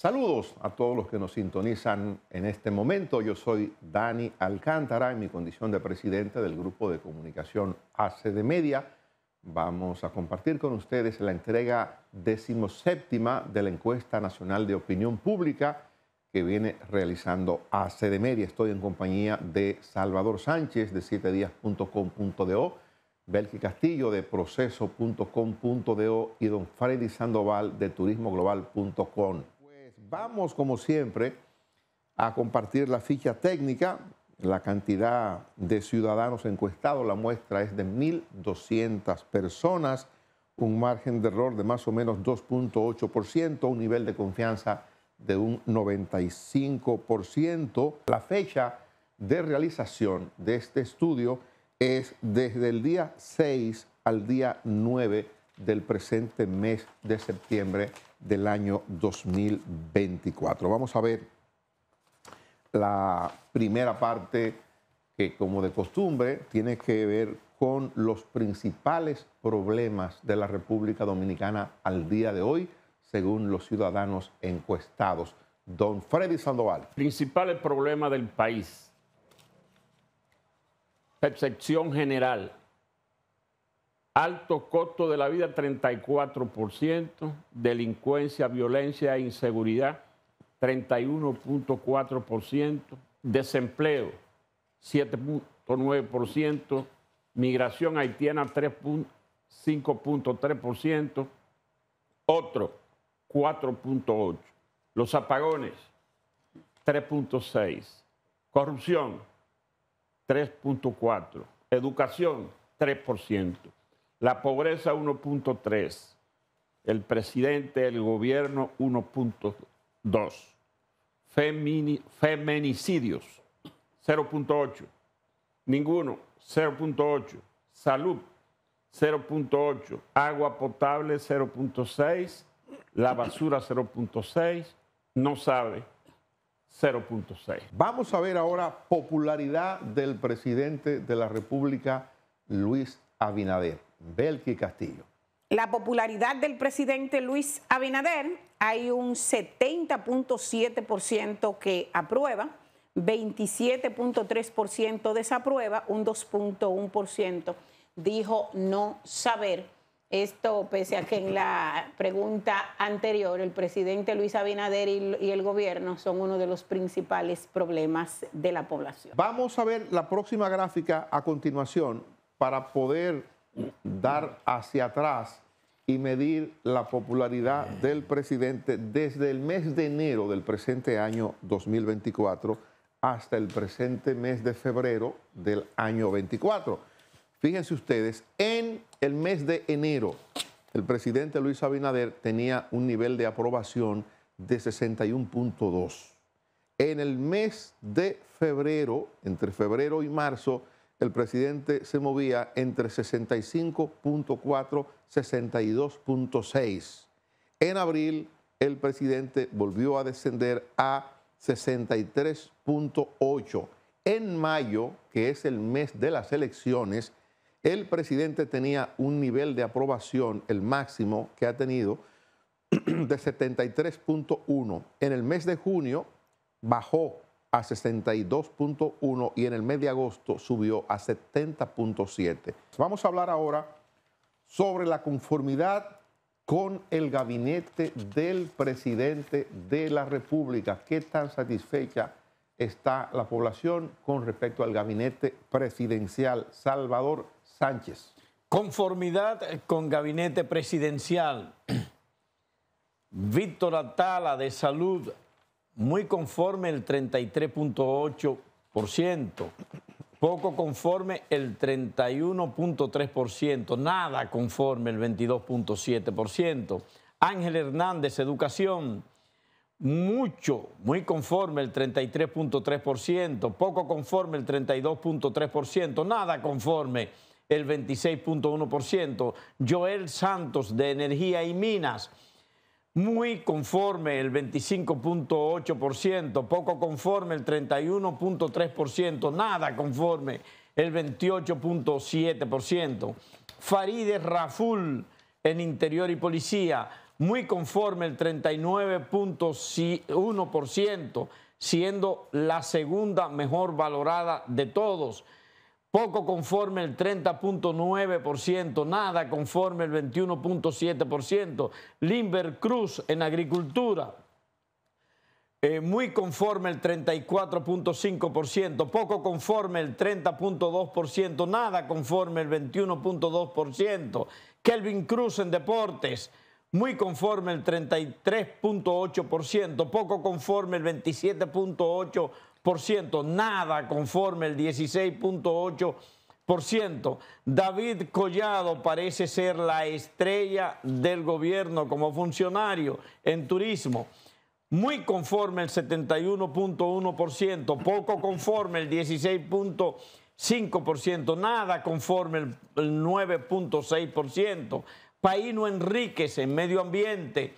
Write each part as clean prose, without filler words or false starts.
Saludos a todos los que nos sintonizan en este momento. Yo soy Dani Alcántara en mi condición de presidente del Grupo de Comunicación ACD Media. Vamos a compartir con ustedes la entrega 17ª de la Encuesta Nacional de Opinión Pública que viene realizando ACD Media. Estoy en compañía de Salvador Sánchez de 7días.com.do, Belki Castillo de proceso.com.do y don Freddy Sandoval de turismoglobal.com. Pues vamos, como siempre, a compartir la ficha técnica. La cantidad de ciudadanos encuestados, la muestra es de 1.200 personas, un margen de error de más o menos 2.8%, un nivel de confianza de un 95%. La fecha de realización de este estudio es desde el día 6 al día 9 del presente mes de septiembre del año 2024. Vamos a ver la primera parte que, como de costumbre, tiene que ver con los principales problemas de la República Dominicana al día de hoy, según los ciudadanos encuestados. Don Freddy Sandoval. Principales problemas del país. Percepción general. Alto costo de la vida, 34%. Delincuencia, violencia e inseguridad, 31.4%. Desempleo, 7.9%. Migración haitiana, 5.3%. Otro, 4.8%. Los apagones, 3.6%. Corrupción, 3.4%. Educación, 3%. La pobreza, 1.3%. El presidente, el gobierno, 1.2%. Feminicidios, 0.8%. Ninguno, 0.8%. Salud, 0.8%. Agua potable, 0.6%. La basura, 0.6%. No sabe, 0.6%. Vamos a ver ahora popularidad del presidente de la República, Luis Abinader. Belki Castillo. La popularidad del presidente Luis Abinader, hay un 70.7% que aprueba, 27.3% desaprueba, un 2.1% dijo no saber. Esto pese a que en la pregunta anterior el presidente Luis Abinader y el gobierno son uno de los principales problemas de la población. Vamos a ver la próxima gráfica a continuación para poder dar hacia atrás y medir la popularidad del presidente desde el mes de enero del presente año 2024 hasta el presente mes de febrero del año 24. Fíjense ustedes, en el mes de enero, el presidente Luis Abinader tenía un nivel de aprobación de 61.2. En el mes de febrero, entre febrero y marzo, el presidente se movía entre 65.4 y 62.6. En abril, el presidente volvió a descender a 63.8. En mayo, que es el mes de las elecciones, el presidente tenía un nivel de aprobación, el máximo que ha tenido, de 73.1. En el mes de junio bajó a 62.1 y en el mes de agosto subió a 70.7. Vamos a hablar ahora sobre la conformidad con el gabinete del presidente de la República. ¿Qué tan satisfecha está la población con respecto al gabinete presidencial? Salvador Sánchez. Conformidad con gabinete presidencial. Víctor Atala de Salud, muy conforme el 33.8%. Poco conforme el 31.3%. Nada conforme el 22.7%. Ángel Hernández, Educación, muy conforme el 33.3%, poco conforme el 32.3%, nada conforme el 26.1%. Joel Santos de Energía y Minas, muy conforme el 25.8%, poco conforme el 31.3%, nada conforme el 28.7%. Farideh Raful en Interior y Policía, muy conforme el 39.1%, siendo la segunda mejor valorada de todos. Poco conforme el 30.9%, nada conforme el 21.7%. Limber Cruz en agricultura, muy conforme el 34.5%, poco conforme el 30.2%, nada conforme el 21.2%. Kelvin Cruz en deportes, muy conforme el 33.8%, poco conforme el 27.8%, nada conforme el 16.8%. David Collado parece ser la estrella del gobierno como funcionario en turismo, muy conforme el 71.1%, poco conforme el 16.5%, nada conforme el 9.6%. Paino Enríquez en medio ambiente,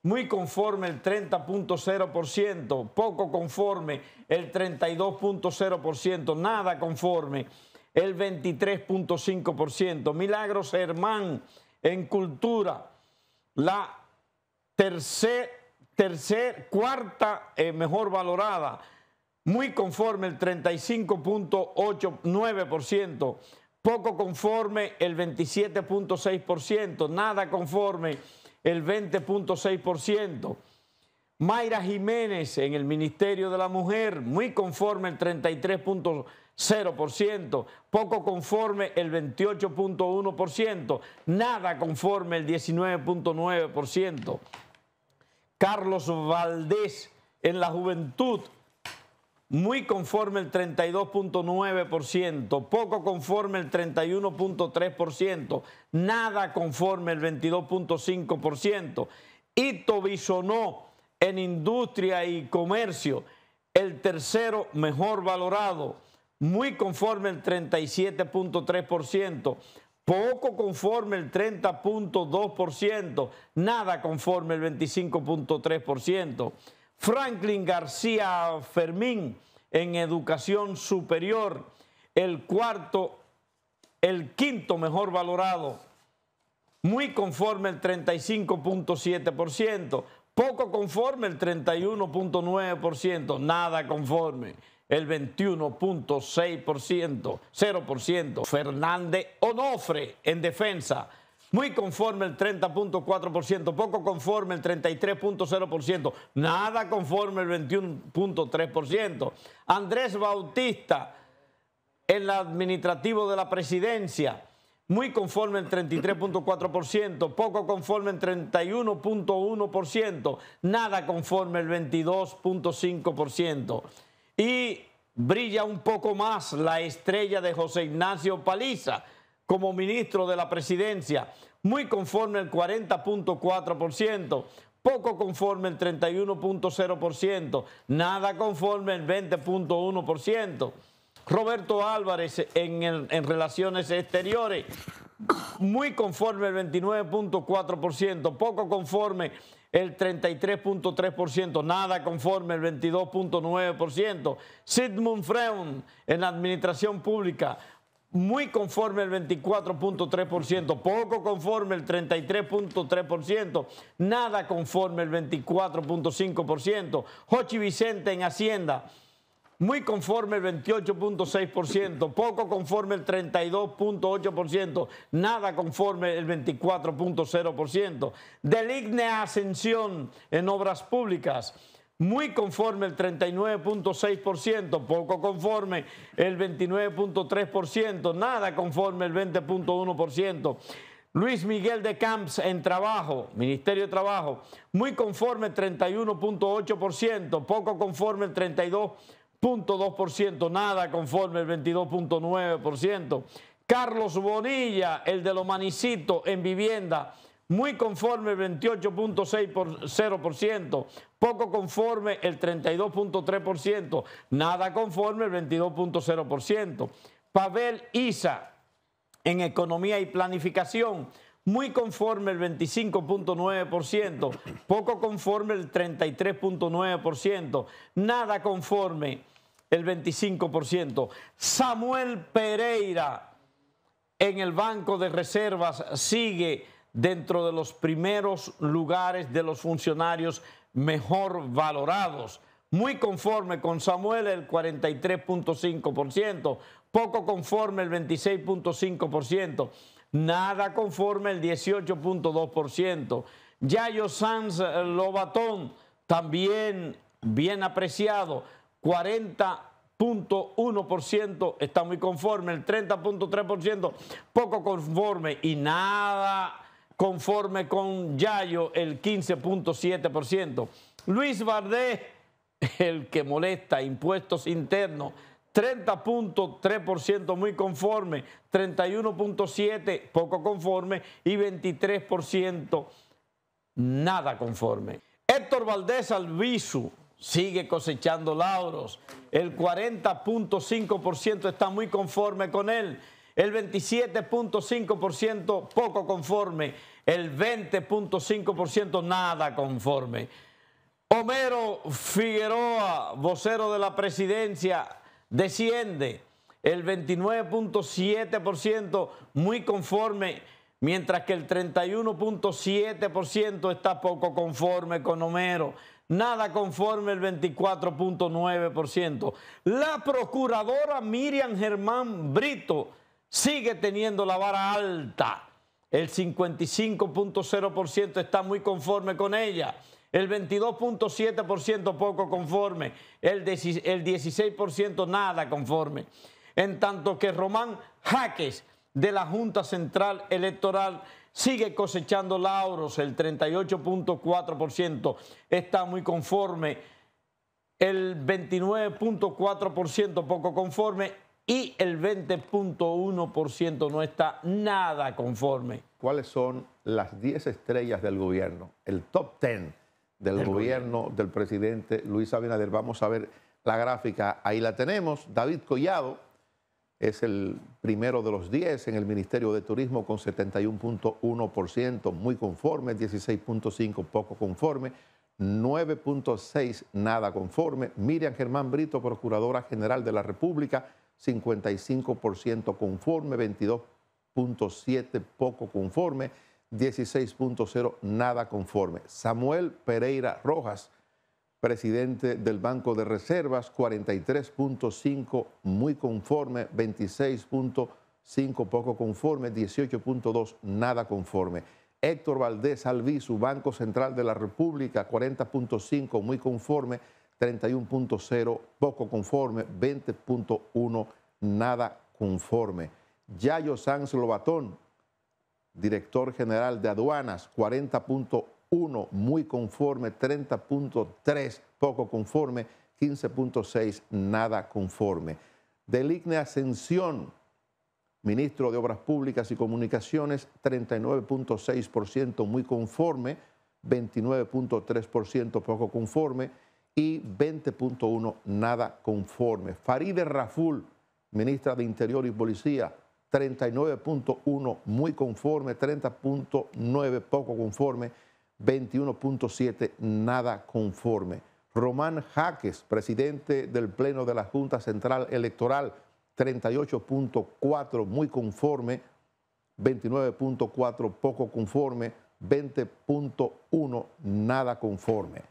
muy conforme el 30.0%, poco conforme el 32.0%, nada conforme el 23.5%. Milagros Germán en cultura, la cuarta mejor valorada, muy conforme el 35.89%, poco conforme el 27.6%, nada conforme el 20.6%. Mayra Jiménez en el Ministerio de la Mujer, muy conforme el 33.0%, poco conforme el 28.1%, nada conforme el 19.9%. Carlos Valdés en la Juventud, muy conforme el 32.9%, poco conforme el 31.3%, nada conforme el 22.5%. Ito Bisonó en industria y comercio, el tercero mejor valorado, muy conforme el 37.3%, poco conforme el 30.2%, nada conforme el 25.3%. Franklin García Fermín en educación superior, el quinto mejor valorado, muy conforme el 35.7%, poco conforme el 31.9%, nada conforme el 21.6%, 0%. Fernández Onofre en defensa, muy conforme el 30.4%, poco conforme el 33.0%, nada conforme el 21.3%. Andrés Bautista en el administrativo de la presidencia, muy conforme el 33.4%, poco conforme el 31.1%, nada conforme el 22.5%. Y brilla un poco más la estrella de José Ignacio Paliza como ministro de la presidencia, muy conforme el 40.4%, poco conforme el 31.0%, nada conforme el 20.1%. Roberto Álvarez en Relaciones Exteriores, muy conforme el 29.4%, poco conforme el 33.3%, nada conforme el 22.9%. Sigmund Freund en Administración Pública, muy conforme el 24.3%, poco conforme el 33.3%, nada conforme el 24.5%. Jochi Vicente en Hacienda, muy conforme el 28.6%, poco conforme el 32.8%, nada conforme el 24.0%. Deligne Ascensión en Obras Públicas, muy conforme el 39.6%, poco conforme el 29.3%, nada conforme el 20.1%. Luis Miguel de Camps en Trabajo, Ministerio de Trabajo, muy conforme el 31.8%, poco conforme el 32.2%, nada conforme el 22.9%. Carlos Bonilla, el de los Manicitos en vivienda, muy conforme el 28.6%, poco conforme el 32.3%, nada conforme el 22.0%. Pavel Isa en Economía y Planificación, muy conforme el 25.9%, poco conforme el 33.9%, nada conforme el 25%. Samuel Pereira en el Banco de Reservas sigue dentro de los primeros lugares de los funcionarios mejor valorados. Muy conforme con Samuel, el 43.5%, poco conforme el 26.5%, nada conforme el 18.2%. Yayo Sanz Lobatón, también bien apreciado, 40.1%, está muy conforme, el 30.3% poco conforme y nada conforme con Yayo, el 15.7%. Luis Vardés, el que molesta, impuestos internos, 30.3% muy conforme, 31.7% poco conforme y 23% nada conforme. Héctor Valdés Albizu sigue cosechando lauros, el 40.5% está muy conforme con él, el 27.5% poco conforme, el 20.5% nada conforme. Homero Figueroa, vocero de la presidencia, desciende el 29.7% muy conforme, mientras que el 31.7% está poco conforme con Homero. Nada conforme el 24.9%. La procuradora Miriam Germán Brito sigue teniendo la vara alta. El 55.0% está muy conforme con ella. El 22.7% poco conforme. El 16% nada conforme. En tanto que Román Jaques de la Junta Central Electoral sigue cosechando lauros, el 38.4% está muy conforme, el 29.4% poco conforme y el 20.1% no está nada conforme. ¿Cuáles son las 10 estrellas del gobierno? El top 10 del gobierno del presidente Luis Abinader. Vamos a ver la gráfica, ahí la tenemos. David Collado es el primero de los 10 en el Ministerio de Turismo con 71.1%, muy conforme, 16.5% poco conforme, 9.6% nada conforme. Miriam Germán Brito, Procuradora General de la República, 55% conforme, 22.7% poco conforme, 16.0% nada conforme. Samuel Pereira Rojas, presidente del Banco de Reservas, 43.5% muy conforme, 26.5% poco conforme, 18.2% nada conforme. Héctor Valdés Albizu, Banco Central de la República, 40.5% muy conforme, 31.0% poco conforme, 20.1% nada conforme. Yayo Sanz Lobatón, director general de Aduanas, 40.1% muy conforme, 30.3% poco conforme, 15.6% nada conforme. Deligne Ascensión, ministro de Obras Públicas y Comunicaciones, 39.6% muy conforme, 29.3% poco conforme y 20.1% nada conforme. Farideh Raful, ministra de Interior y Policía, 39.1% muy conforme, 30.9% poco conforme, 21.7% nada conforme. Román Jaques, presidente del Pleno de la Junta Central Electoral, 38.4% muy conforme, 29.4% poco conforme, 20.1% nada conforme.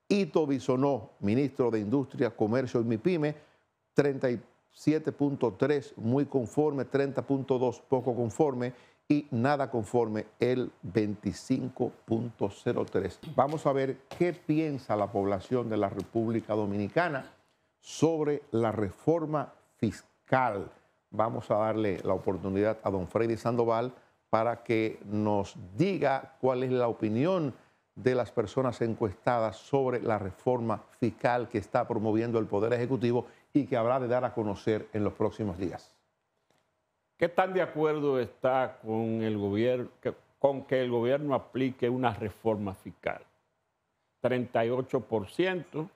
Ito Bisonó, ministro de Industria, Comercio y MIPYME, 37.3% muy conforme, 30.2% poco conforme y nada conforme, el 25.03%. Vamos a ver qué piensa la población de la República Dominicana sobre la reforma fiscal. Vamos a darle la oportunidad a don Freddy Sandoval para que nos diga cuál es la opinión de las personas encuestadas sobre la reforma fiscal que está promoviendo el Poder Ejecutivo y que habrá de dar a conocer en los próximos días. ¿Qué tan de acuerdo está con el gobierno, con que el gobierno aplique una reforma fiscal? 38%,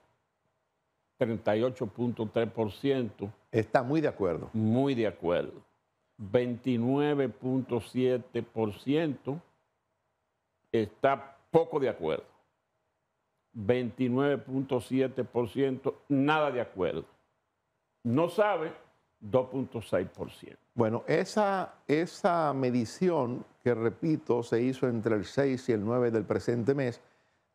38.3%. Está muy de acuerdo. Muy de acuerdo. 29.7% está poco de acuerdo. 29.7% nada de acuerdo. No sabe 2.6%. Bueno, esa medición, que repito, se hizo entre el 6 y el 9 del presente mes,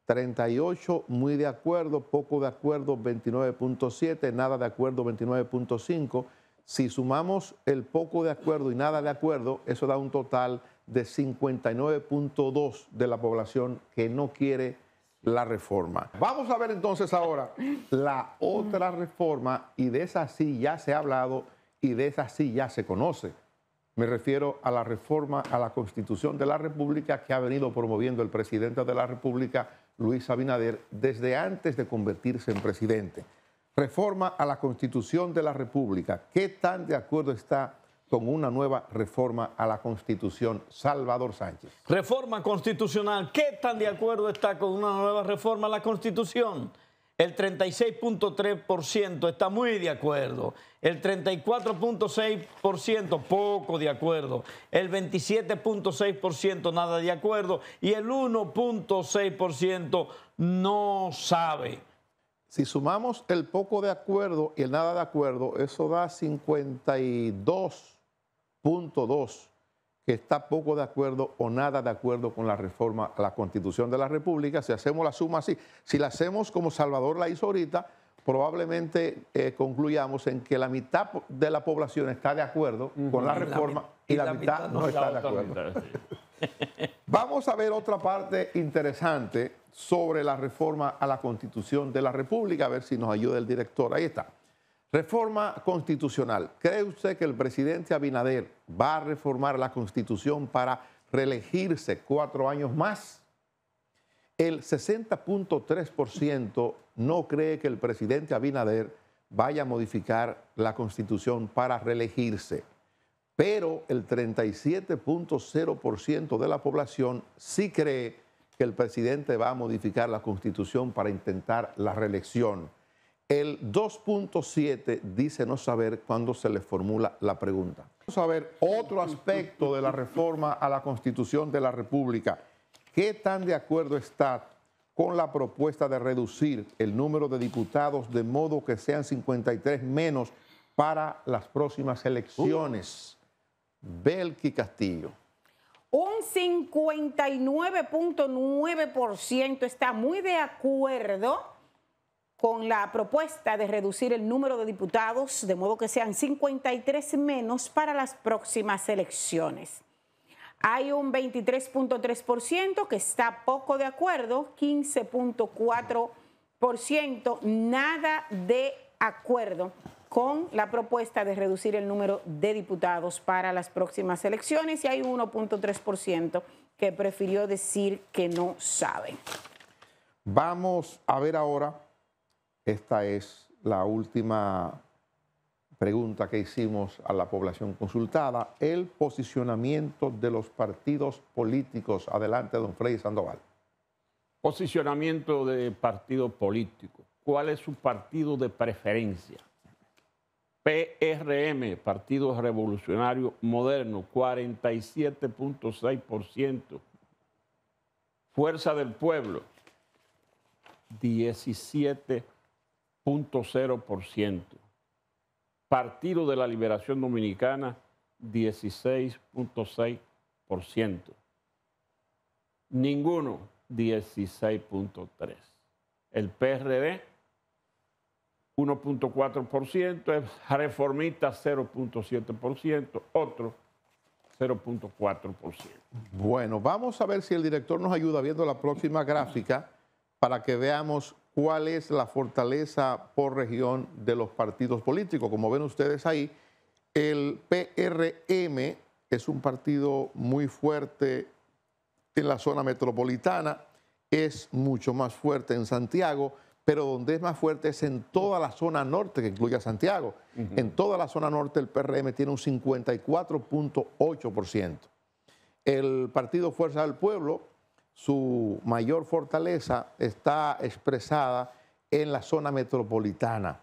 38 muy de acuerdo, poco de acuerdo 29.7, nada de acuerdo 29.5. Si sumamos el poco de acuerdo y nada de acuerdo, eso da un total de 59.2 de la población que no quiere la reforma. Vamos a ver entonces ahora la otra reforma, y de esa sí ya se ha hablado y de esa sí ya se conoce. Me refiero a la reforma a la Constitución de la República que ha venido promoviendo el presidente de la República, Luis Abinader, desde antes de convertirse en presidente. Reforma a la Constitución de la República. ¿Qué tan de acuerdo está con una nueva reforma a la Constitución, Salvador Sánchez? Reforma constitucional. ¿Qué tan de acuerdo está con una nueva reforma a la Constitución? El 36.3% está muy de acuerdo. El 34.6% poco de acuerdo. El 27.6% nada de acuerdo. Y el 1.6% no sabe. Si sumamos el poco de acuerdo y el nada de acuerdo, eso da 52.2, que está poco de acuerdo o nada de acuerdo con la reforma a la Constitución de la República. Si hacemos la suma así, si la hacemos como Salvador la hizo ahorita, probablemente concluyamos en que la mitad de la población está de acuerdo con la reforma y la mitad no está de acuerdo. Vamos a ver otra parte interesante sobre la reforma a la Constitución de la República, a ver si nos ayuda el director. Ahí está. Reforma constitucional. ¿Cree usted que el presidente Abinader va a reformar la Constitución para reelegirse 4 años más? El 60.3% no cree que el presidente Abinader vaya a modificar la Constitución para reelegirse, pero el 37.0% de la población sí cree que el presidente va a modificar la Constitución para intentar la reelección. El 2.7% dice no saber cuándo se le formula la pregunta. Vamos a ver otro aspecto de la reforma a la Constitución de la República. ¿Qué tan de acuerdo está con la propuesta de reducir el número de diputados de modo que sean 53 menos para las próximas elecciones? Belki Castillo. Un 59.9% está muy de acuerdo con la propuesta de reducir el número de diputados de modo que sean 53 menos para las próximas elecciones. Hay un 23.3% que está poco de acuerdo, 15.4% nada de acuerdo con la propuesta de reducir el número de diputados para las próximas elecciones, y hay un 1.3% que prefirió decir que no sabe. Vamos a ver ahora, esta es la última pregunta que hicimos a la población consultada, el posicionamiento de los partidos políticos. Adelante, don Freddy Sandoval. Posicionamiento de partido político. ¿Cuál es su partido de preferencia? PRM, Partido Revolucionario Moderno, 47.6%. Fuerza del Pueblo, 17.0%. Partido de la Liberación Dominicana, 16.6%. Ninguno, 16.3%. El PRD, 1.4%, es Reformista 0.7%, otro 0.4%. Bueno, vamos a ver si el director nos ayuda viendo la próxima gráfica para que veamos cuál es la fortaleza por región de los partidos políticos. Como ven ustedes ahí, el PRM es un partido muy fuerte en la zona metropolitana, es mucho más fuerte en Santiago, pero donde es más fuerte es en toda la zona norte, que incluye a Santiago. En toda la zona norte el PRM tiene un 54.8%. El Partido Fuerza del Pueblo, su mayor fortaleza está expresada en la zona metropolitana.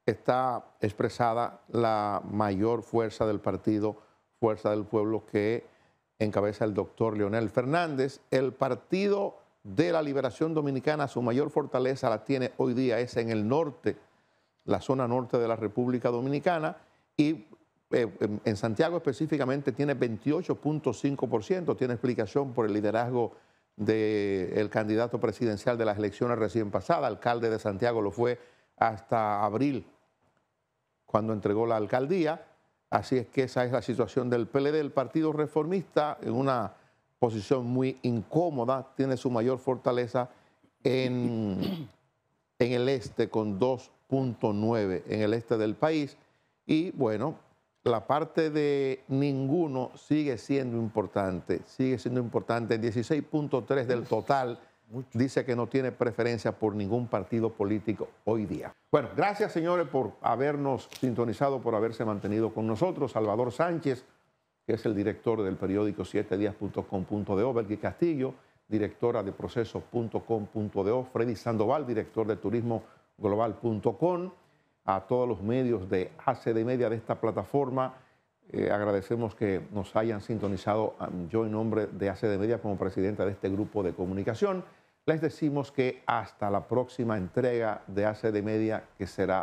Está expresada la mayor fuerza del Partido Fuerza del Pueblo que encabeza el doctor Leonel Fernández. El Partido de la Liberación Dominicana, su mayor fortaleza la tiene hoy día, es en el norte, la zona norte de la República Dominicana, y en Santiago específicamente tiene 28.5%, tiene explicación por el liderazgo del candidato presidencial de las elecciones recién pasadas, alcalde de Santiago lo fue hasta abril cuando entregó la alcaldía, así es que esa es la situación del PLD, el Partido Reformista, en una posición muy incómoda, tiene su mayor fortaleza en el este con 2.9 en el este del país y bueno, la parte de ninguno sigue siendo importante, el 16.3 del total dice que no tiene preferencia por ningún partido político hoy día. Bueno, gracias señores por habernos sintonizado, por haberse mantenido con nosotros. Salvador Sánchez, que es el director del periódico 7días.com.do, Belkis Castillo, directora de procesos.com.do, Freddy Sandoval, director de turismoglobal.com, a todos los medios de ACD Media de esta plataforma. Agradecemos que nos hayan sintonizado. Yo en nombre de ACD Media como presidenta de este grupo de comunicación, les decimos que hasta la próxima entrega de ACD Media, que será